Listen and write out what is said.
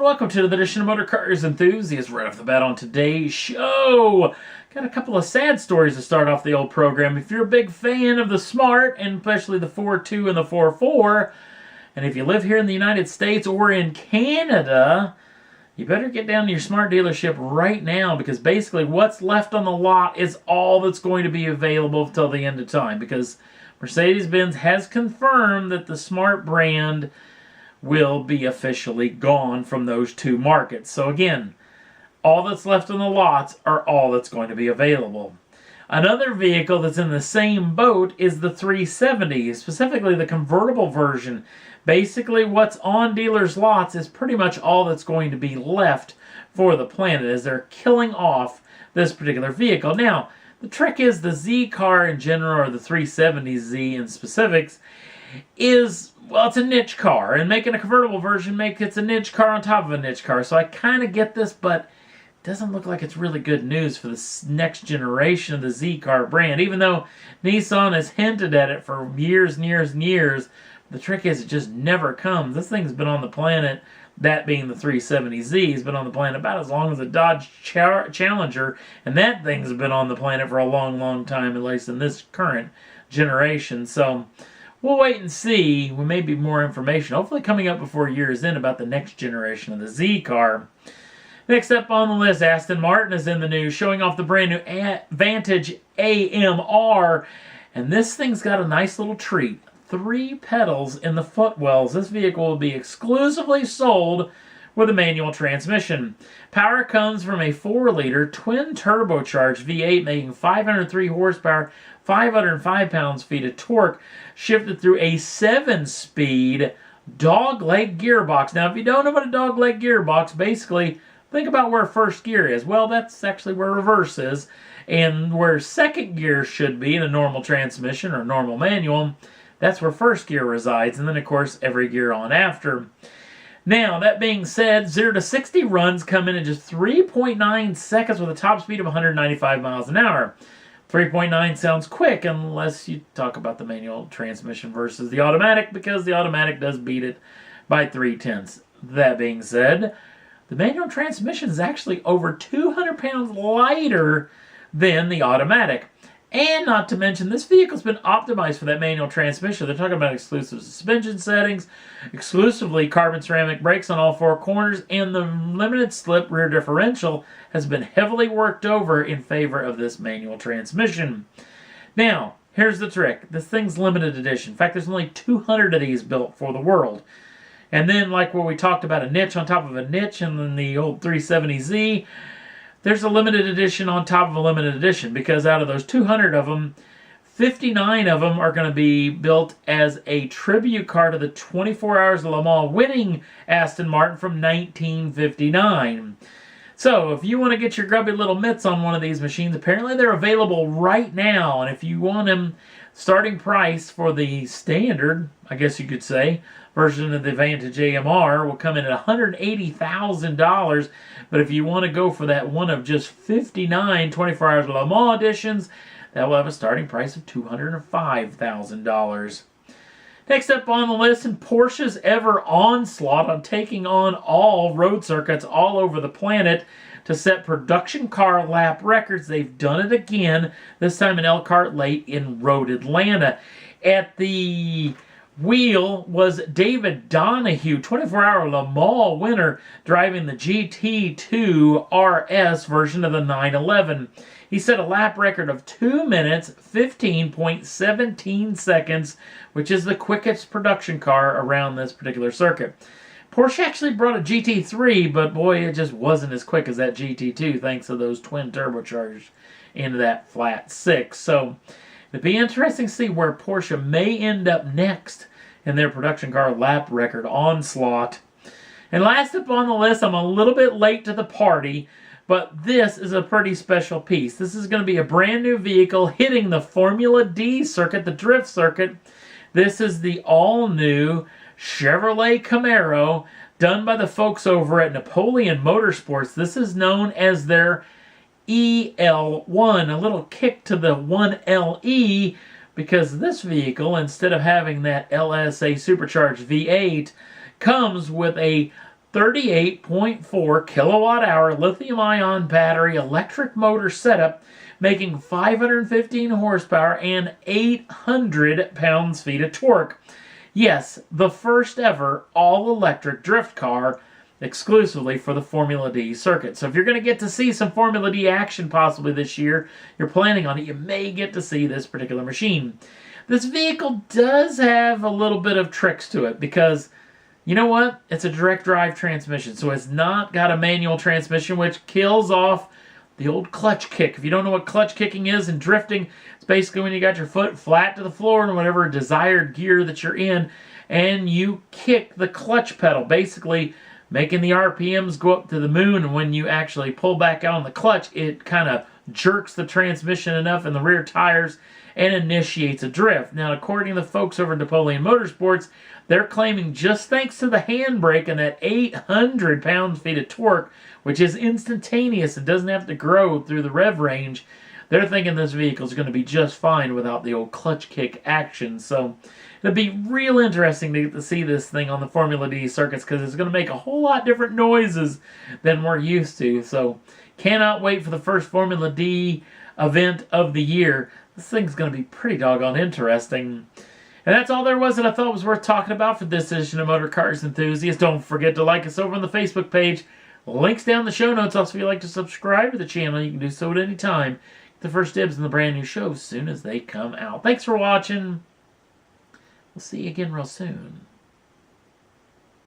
Welcome to the edition of Motor Cars Enthusiasts. Right off the bat on today's show, got a couple of sad stories to start off the old program. If you're a big fan of the Smart, and especially the 4.2 and the 4.4, and if you live here in the United States or in Canada, you better get down to your Smart dealership right now, because basically what's left on the lot is all that's going to be available until the end of time, because Mercedes-Benz has confirmed that the Smart brand will be officially gone from those two markets. So again, all that's left on the lots are all that's going to be available. Another vehicle that's in the same boat is the 370, specifically the convertible version. Basically, what's on dealers' lots is pretty much all that's going to be left for the planet, as they're killing off this particular vehicle. Now, the trick is the Z car in general, or the 370Z in specifics, is, well, it's a niche car, and making a convertible version makes it a niche car on top of a niche car. So I kind of get this, but it doesn't look like it's really good news for the next generation of the Z car brand, even though Nissan has hinted at it for years and years and years. The trick is it just never comes. This thing's been on the planet, that being the 370Z, has been on the planet about as long as the Dodge Challenger, and that thing's been on the planet for a long, long time, at least in this current generation. So we'll wait and see. We may be more information, hopefully coming up before year's end, about the next generation of the Z car. Next up on the list, Aston Martin is in the news, showing off the brand new Vantage AMR. And this thing's got a nice little treat. 3 pedals in the footwells. This vehicle will be exclusively sold with a manual transmission. Power comes from a 4-liter twin turbocharged V8 making 503 horsepower, 505 pounds-feet of torque, shifted through a 7-speed dog-leg gearbox. Now, if you don't know what a dog-leg gearbox, basically, think about where first gear is. Well, that's actually where reverse is, and where second gear should be in a normal transmission or normal manual, that's where first gear resides, and then, of course, every gear on after. Now, that being said, 0 to 60 runs come in just 3.9 seconds with a top speed of 195 miles an hour. 3.9 sounds quick unless you talk about the manual transmission versus the automatic, because the automatic does beat it by 0.3. That being said, the manual transmission is actually over 200 pounds lighter than the automatic. And not to mention, this vehicle's been optimized for that manual transmission. They're talking about exclusive suspension settings, exclusively carbon ceramic brakes on all 4 corners, and the limited slip rear differential has been heavily worked over in favor of this manual transmission. Now, here's the trick. This thing's limited edition. In fact, there's only 200 of these built for the world. And then, like where we talked about a niche on top of a niche, and then the old 370Z, there's a limited edition on top of a limited edition, because out of those 200 of them, 59 of them are going to be built as a tribute car to the 24 Hours of Le Mans winning Aston Martin from 1959. So if you want to get your grubby little mitts on one of these machines, apparently they're available right now. And if you want them, starting price for the standard, I guess you could say, version of the Vantage AMR will come in at $180,000. But if you want to go for that one of just 59 24 Hours of Le Mans editions, that will have a starting price of $205,000. Next up on the list, in Porsche's ever onslaught on taking on all road circuits all over the planet to set production car lap records, they've done it again, this time in Elkhart Lake in Road Atlanta. At the wheel was David Donahue, 24-hour Le Mans winner, driving the GT2 RS version of the 911. He set a lap record of 2 minutes, 15.17 seconds, which is the quickest production car around this particular circuit. Porsche actually brought a GT3, but boy, it just wasn't as quick as that GT2, thanks to those twin turbocharged into that flat 6. So it'd be interesting to see where Porsche may end up next in their production car lap record onslaught. And last up on the list, I'm a little bit late to the party, but this is a pretty special piece. This is going to be a brand new vehicle hitting the Formula D circuit, the drift circuit. This is the all-new Chevrolet Camaro, done by the folks over at Napoleon Motorsports. This is known as their EL1, a little kick to the 1LE, because this vehicle, instead of having that LSA supercharged V8, comes with a 38.4 kilowatt hour lithium ion battery electric motor setup, making 515 horsepower and 800 pounds-feet of torque. Yes, the first ever all-electric drift car exclusively for the Formula D circuit. So if you're going to get to see some Formula D action possibly this year, you're planning on it, you may get to see this particular machine. This vehicle does have a little bit of tricks to it because, you know what? It's a direct drive transmission, so it's not got a manual transmission, which kills off the old clutch kick. If you don't know what clutch kicking is in drifting, it's basically when you got your foot flat to the floor in whatever desired gear that you're in, and you kick the clutch pedal, basically making the RPMs go up to the moon, and when you actually pull back out on the clutch, it kind of jerks the transmission enough in the rear tires and initiates a drift. Now, according to the folks over at Napoleon Motorsports, they're claiming just thanks to the handbrake and that 800 pound-feet of torque, which is instantaneous and doesn't have to grow through the rev range, they're thinking this vehicle is going to be just fine without the old clutch kick action. So it'll be real interesting to get to see this thing on the Formula D circuits because it's going to make a whole lot different noises than we're used to. So cannot wait for the first Formula D event of the year. This thing's going to be pretty doggone interesting. And that's all there was that I thought was worth talking about for this edition of Motor Cars Enthusiasts. Don't forget to like us over on the Facebook page. Links down in the show notes. Also, if you'd like to subscribe to the channel, you can do so at any time. Get the first dibs on the brand new shows as soon as they come out. Thanks for watching. We'll see you again real soon.